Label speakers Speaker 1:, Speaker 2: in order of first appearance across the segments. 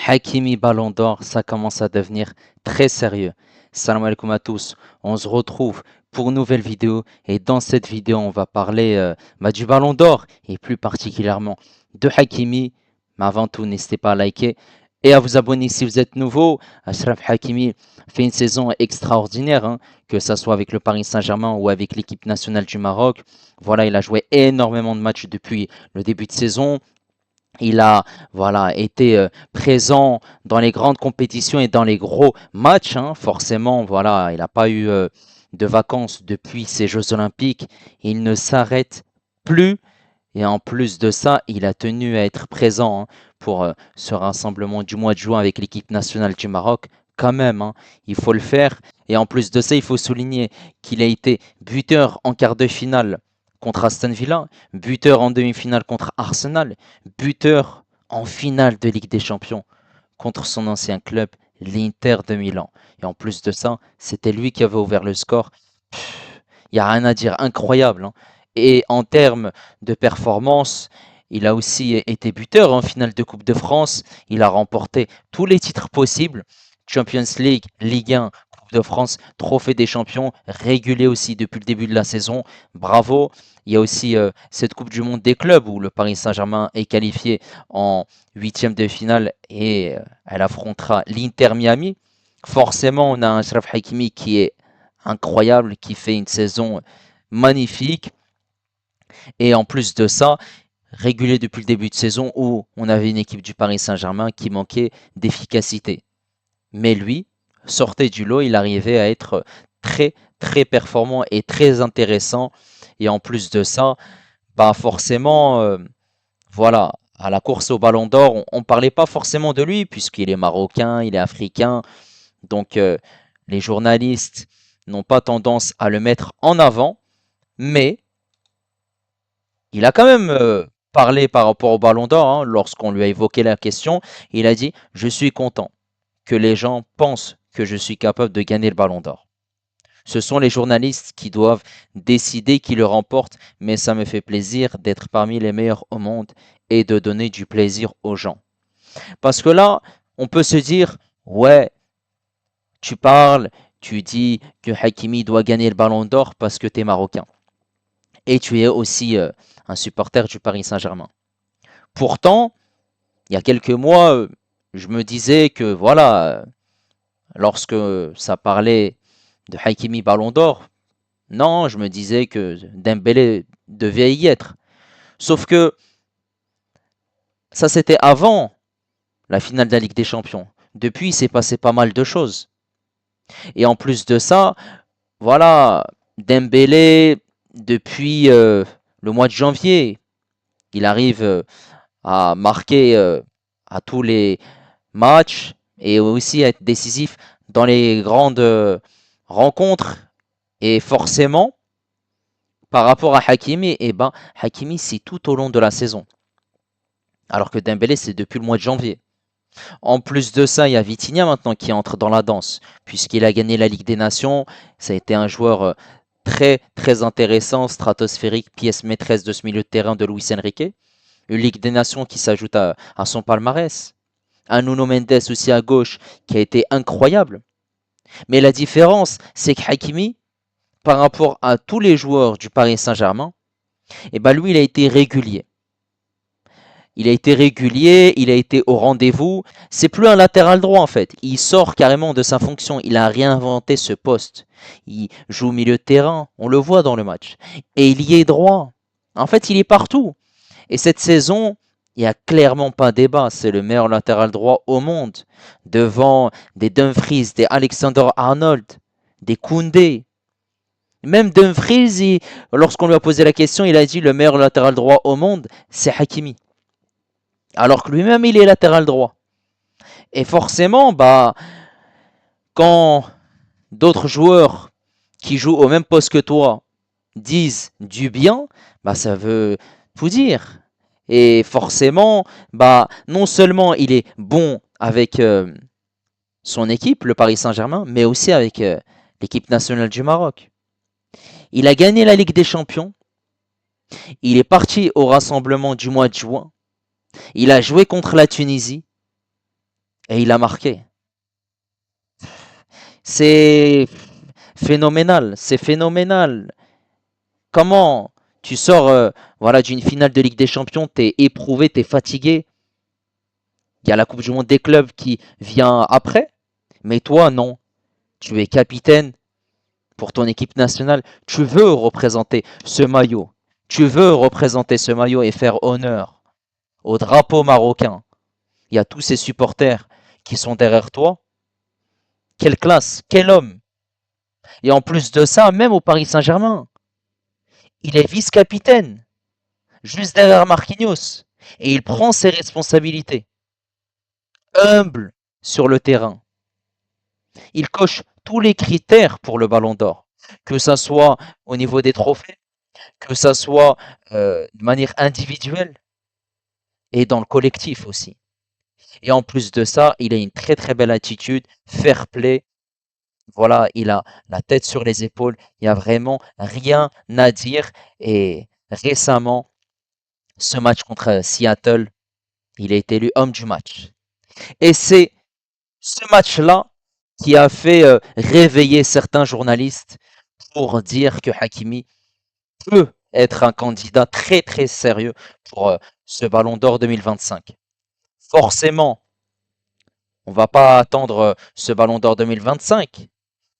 Speaker 1: Hakimi Ballon d'Or, ça commence à devenir très sérieux. Salam alaikum à tous. On se retrouve pour une nouvelle vidéo et dans cette vidéo, on va parler du Ballon d'Or et plus particulièrement de Hakimi. Mais avant tout, n'hésitez pas à liker et à vous abonner si vous êtes nouveau. Achraf Hakimi fait une saison extraordinaire, hein, que ce soit avec le Paris Saint-Germain ou avec l'équipe nationale du Maroc. Voilà, il a joué énormément de matchs depuis le début de saison. Il a été présent dans les grandes compétitions et dans les gros matchs, hein. Forcément, voilà, il n'a pas eu de vacances depuis ces Jeux Olympiques. Il ne s'arrête plus. Et en plus de ça, il a tenu à être présent, hein, pour ce rassemblement du mois de juin avec l'équipe nationale du Maroc. Quand même, hein, il faut le faire. Et en plus de ça, il faut souligner qu'il a été buteur en quart de finale contre Aston Villa, buteur en demi-finale contre Arsenal, buteur en finale de Ligue des Champions contre son ancien club, l'Inter de Milan. Et en plus de ça, c'était lui qui avait ouvert le score. Il n'y a rien à dire, incroyable, hein. Et en termes de performance, il a aussi été buteur en finale de Coupe de France. Il a remporté tous les titres possibles. Champions League, Ligue 1, Coupe de France, Trophée des Champions, régulier aussi depuis le début de la saison. Bravo. Il y a aussi cette Coupe du Monde des clubs où le Paris Saint-Germain est qualifié en huitième de finale et elle affrontera l'Inter Miami. Forcément, on a un Achraf Hakimi qui est incroyable, qui fait une saison magnifique. Et en plus de ça, régulier depuis le début de saison où on avait une équipe du Paris Saint-Germain qui manquait d'efficacité. Mais lui, sortait du lot, il arrivait à être très très performant et très intéressant. Et en plus de ça, bah forcément, voilà, à la course au Ballon d'Or, on ne parlait pas forcément de lui puisqu'il est marocain, il est africain. Donc les journalistes n'ont pas tendance à le mettre en avant, mais il a quand même parlé par rapport au Ballon d'Or, hein, lorsqu'on lui a évoqué la question. Il a dit: je suis content que les gens pensent que je suis capable de gagner le Ballon d'Or. Ce sont les journalistes qui doivent décider qui le remporte, mais ça me fait plaisir d'être parmi les meilleurs au monde et de donner du plaisir aux gens. Parce que là, on peut se dire: ouais, tu parles, tu dis que Hakimi doit gagner le Ballon d'Or parce que tu es marocain. Et tu es aussi un supporter du Paris Saint-Germain. Pourtant, il y a quelques mois, je me disais que voilà, lorsque ça parlait de Hakimi Ballon d'Or, non, je me disais que Dembélé devait y être. Sauf que ça, c'était avant la finale de la Ligue des Champions. Depuis, il s'est passé pas mal de choses. Et en plus de ça, voilà, Dembélé, depuis le mois de janvier, il arrive à marquer à tous les matchs et aussi à être décisif dans les grandes rencontres. Et forcément, par rapport à Hakimi, eh ben, Hakimi, c'est tout au long de la saison. Alors que Dembélé, c'est depuis le mois de janvier. En plus de ça, il y a Vitinha maintenant qui entre dans la danse, puisqu'il a gagné la Ligue des Nations. Ça a été un joueur très très intéressant, stratosphérique, pièce maîtresse de ce milieu de terrain de Luis Enrique. Une Ligue des Nations qui s'ajoute à son palmarès. Un Nuno Mendes aussi à gauche qui a été incroyable. Mais la différence, c'est que Hakimi, par rapport à tous les joueurs du Paris Saint-Germain, eh ben lui, il a été régulier. Il a été régulier, il a été au rendez-vous. C'est plus un latéral droit en fait. Il sort carrément de sa fonction. Il a réinventé ce poste. Il joue au milieu de terrain. On le voit dans le match. Et il y est droit. En fait, il est partout. Et cette saison, il n'y a clairement pas débat. C'est le meilleur latéral droit au monde. Devant des Dumfries, des Alexander-Arnold, des Koundé. Même Dumfries, lorsqu'on lui a posé la question, il a dit le meilleur latéral droit au monde, c'est Hakimi. Alors que lui-même, il est latéral droit. Et forcément, bah, quand d'autres joueurs qui jouent au même poste que toi disent du bien, bah, ça veut tout dire. Et forcément, bah, non seulement il est bon avec son équipe, le Paris Saint-Germain, mais aussi avec l'équipe nationale du Maroc. Il a gagné la Ligue des Champions. Il est parti au rassemblement du mois de juin. Il a joué contre la Tunisie. et il a marqué. C'est phénoménal, c'est phénoménal. Comment tu sors voilà, d'une finale de Ligue des Champions, t'es éprouvé, t'es fatigué. Il y a la Coupe du Monde des clubs qui vient après, mais toi, non. Tu es capitaine pour ton équipe nationale. Tu veux représenter ce maillot. Tu veux représenter ce maillot et faire honneur au drapeau marocain. Il y a tous ces supporters qui sont derrière toi. Quelle classe, quel homme. Et en plus de ça, même au Paris Saint-Germain, il est vice-capitaine, juste derrière Marquinhos. Et il prend ses responsabilités. Humble sur le terrain. Il coche tous les critères pour le ballon d'or. Que ça soit au niveau des trophées, que ça soit de manière individuelle et dans le collectif aussi. Et en plus de ça, il a une très très belle attitude, fair play. Voilà, il a la tête sur les épaules. Il n'y a vraiment rien à dire. Et récemment, ce match contre Seattle, il a été élu homme du match. Et c'est ce match-là qui a fait réveiller certains journalistes pour dire que Hakimi peut être un candidat très très sérieux pour ce Ballon d'Or 2025. Forcément, on va pas attendre ce Ballon d'Or 2025,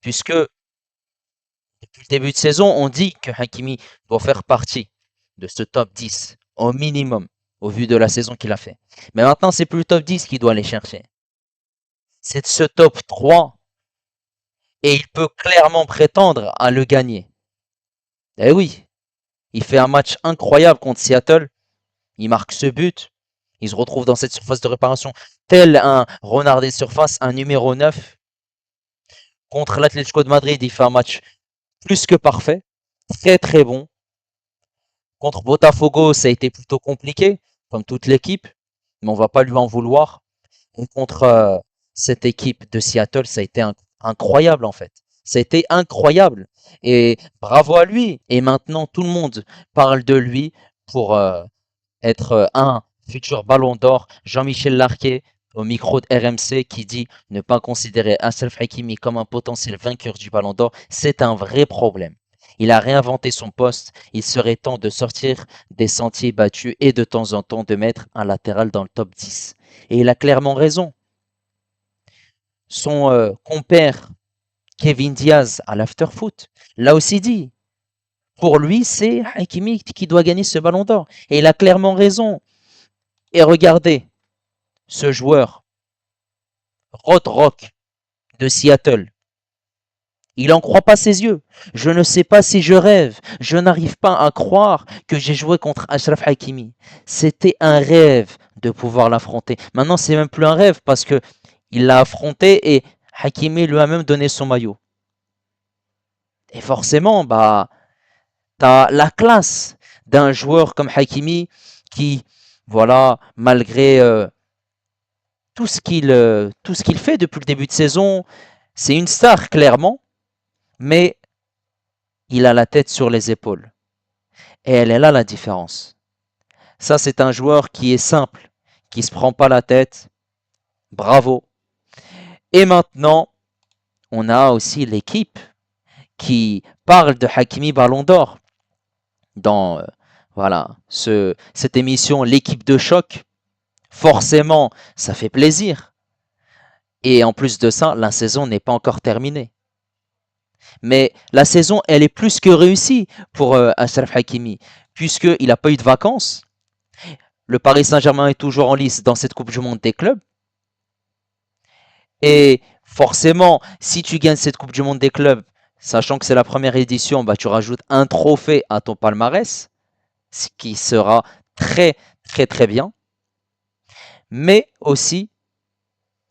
Speaker 1: puisque depuis le début de saison, on dit que Hakimi doit faire partie de ce top 10 au minimum, au vu de la saison qu'il a fait. Mais maintenant, c'est plus le top 10 qui doit aller chercher. C'est ce top 3 et il peut clairement prétendre à le gagner. Eh oui, il fait un match incroyable contre Seattle, il marque ce but, il se retrouve dans cette surface de réparation tel un renard des surfaces, un numéro 9. Contre l'Atlético de Madrid, il fait un match plus que parfait, très très bon. Contre Botafogo, ça a été plutôt compliqué, comme toute l'équipe, mais on va pas lui en vouloir. Et contre cette équipe de Seattle, ça a été incroyable en fait. Ça a été incroyable. Et bravo à lui. Et maintenant, tout le monde parle de lui pour être un futur ballon d'or. Jean-Michel Larquet, au micro de RMC, qui dit ne pas considérer Achraf Hakimi comme un potentiel vainqueur du ballon d'or, c'est un vrai problème. Il a réinventé son poste. Il serait temps de sortir des sentiers battus et de temps en temps de mettre un latéral dans le top 10. Et il a clairement raison. Son compère Kevin Diaz à l'afterfoot l'a aussi dit. Pour lui, c'est Hakimi qui doit gagner ce ballon d'or. Et il a clairement raison. Et regardez, ce joueur, Rod Rock de Seattle, il n'en croit pas ses yeux. Je ne sais pas si je rêve. Je n'arrive pas à croire que j'ai joué contre Achraf Hakimi. C'était un rêve de pouvoir l'affronter. Maintenant, c'est même plus un rêve parce que il l'a affronté et Hakimi lui a même donné son maillot. Et forcément, bah, t'as la classe d'un joueur comme Hakimi qui, voilà, malgré tout ce qu'il fait depuis le début de saison, c'est une star clairement, mais il a la tête sur les épaules. Et elle est là la différence. Ça, c'est un joueur qui est simple, qui se prend pas la tête. Bravo. Et maintenant, on a aussi l'équipe qui parle de Hakimi Ballon d'Or dans voilà cette émission l'équipe de choc. Forcément, ça fait plaisir. Et en plus de ça, la saison n'est pas encore terminée. Mais la saison, elle est plus que réussie pour Achraf Hakimi, puisqu'il n'a pas eu de vacances. Le Paris Saint-Germain est toujours en lice dans cette Coupe du Monde des clubs. Et forcément, si tu gagnes cette Coupe du Monde des clubs, sachant que c'est la première édition, bah, tu rajoutes un trophée à ton palmarès, ce qui sera très très très bien. Mais aussi,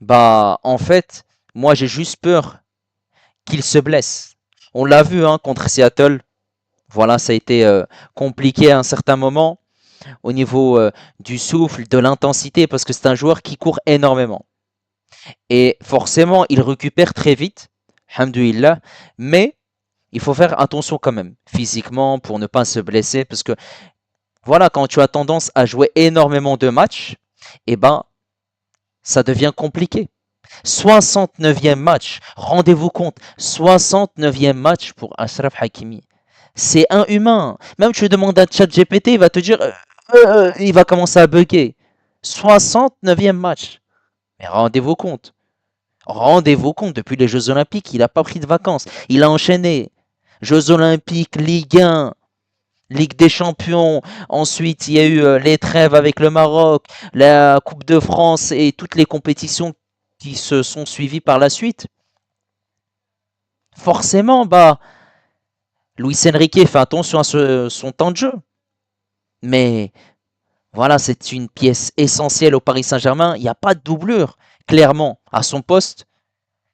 Speaker 1: bah en fait, moi j'ai juste peur qu'il se blesse. On l'a vu hein, contre Seattle. Voilà, ça a été compliqué à un certain moment au niveau du souffle, de l'intensité, parce que c'est un joueur qui court énormément. Et forcément, il récupère très vite, hamdouillah, mais il faut faire attention quand même, physiquement, pour ne pas se blesser, parce que voilà, quand tu as tendance à jouer énormément de matchs, eh ben, Ça devient compliqué. 69e match, rendez-vous compte, 69e match pour Ashraf Hakimi. C'est inhumain. Même tu demandes à ChatGPT, il va te dire, il va commencer à bugger. 69e match. Mais rendez-vous compte. Rendez-vous compte, depuis les Jeux Olympiques, il n'a pas pris de vacances. Il a enchaîné. Jeux Olympiques, Ligue 1, Ligue des Champions. Ensuite, il y a eu les trêves avec le Maroc, la Coupe de France et toutes les compétitions qui se sont suivies par la suite. Forcément, bah, Luis Enrique fait attention à son temps de jeu. Mais voilà, c'est une pièce essentielle au Paris Saint-Germain. Il n'y a pas de doublure, clairement, à son poste.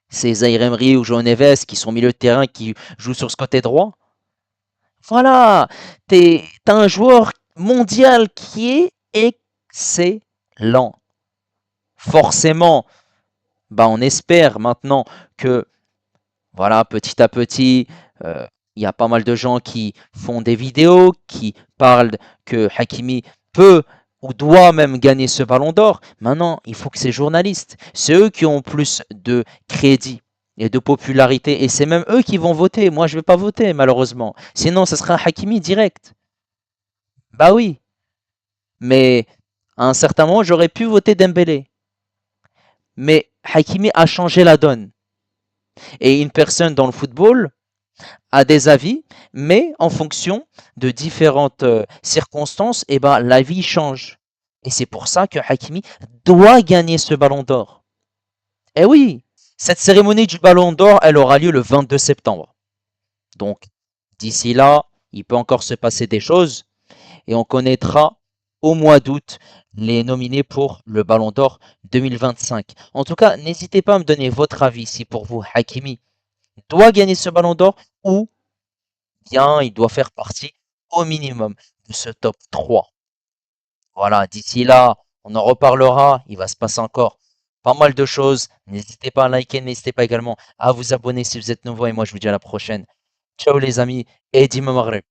Speaker 1: C'est Zaire Emery ou João Neves qui sont milieu de terrain qui jouent sur ce côté droit. Voilà, t'as un joueur mondial qui est excellent. Forcément, bah on espère maintenant que, voilà, petit à petit, il y a pas mal de gens qui font des vidéos, qui parlent que Hakimi peut ou doit même gagner ce ballon d'or. Maintenant, il faut que ces journalistes, c'est eux qui ont plus de crédit et de popularité, et c'est même eux qui vont voter. Moi, je vais pas voter, malheureusement. Sinon, ce sera Hakimi direct. Bah oui, mais à un certain moment, j'aurais pu voter Dembélé. Mais Hakimi a changé la donne. Et une personne dans le football a des avis, mais en fonction de différentes circonstances, eh ben, la vie change. Et c'est pour ça que Hakimi doit gagner ce ballon d'or. Eh oui, cette cérémonie du ballon d'or, elle aura lieu le 22 septembre. Donc, d'ici là, il peut encore se passer des choses et on connaîtra au mois d'août les nominés pour le Ballon d'Or 2025. En tout cas, n'hésitez pas à me donner votre avis si pour vous Hakimi doit gagner ce Ballon d'Or ou bien il doit faire partie au minimum de ce top 3. Voilà, d'ici là, on en reparlera, il va se passer encore pas mal de choses. N'hésitez pas à liker, n'hésitez pas également à vous abonner si vous êtes nouveau et moi je vous dis à la prochaine. Ciao les amis et Dima Maghreb.